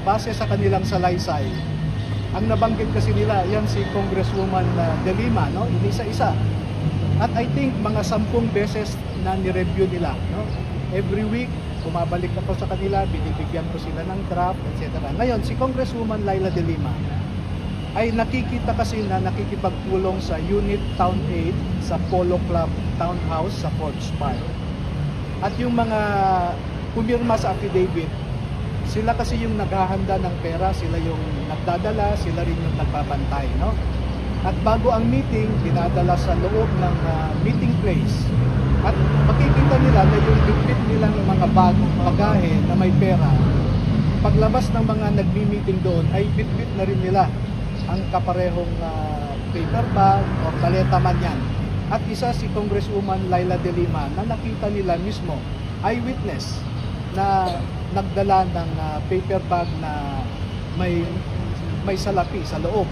base sa kanilang salaysay, ang nabanggit kasi nila, yan si Congresswoman De Lima, no? Inisa-isa. At I think mga 10 beses na ni-review nila, no? Every week, bumabalik ako sa kanila, binibigyan ko sila ng draft, etc. Ngayon, si Congresswoman Laila De Lima ay nakikita kasi na nakikipagpulong sa Unit Town 8 sa Polo Club Townhouse sa Forbes Park. At yung mga pumirma sa affidavit, sila kasi yung naghahanda ng pera, sila yung nagdadala, sila rin yung nagbabantay, no? At bago ang meeting, dinadala sa loob ng meeting place. At makikita nila na yung bitbit nilang mga bagahe na may pera, paglabas ng mga nagmi-meeting doon ay bitbit na rin nila ang kaparehong paper bag o paleta man yan. At isa si Congresswoman Laila De Lima na nakita nila mismo, eyewitness, na nagdala ng paper bag na may salapi sa loob.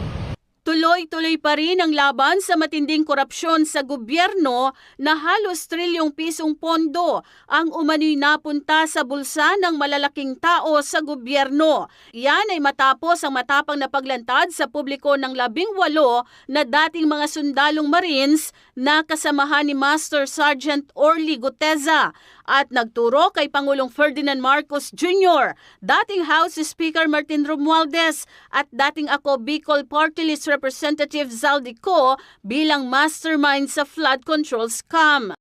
Tuloy-tuloy pa rin ang laban sa matinding korupsyon sa gobyerno na halos trilyong pisong pondo ang umano'y napunta sa bulsa ng malalaking tao sa gobyerno. Yan ay matapos ang matapang na paglantad sa publiko ng 18 na dating mga sundalong Marines na kasamahan ni Master Sergeant Orly Guteza at nagturo kay Pangulong Ferdinand Marcos Jr., dating House Speaker Martin Romualdez at dating ako Bicol Party List Representative Zaldico bilang mastermind sa flood control scam.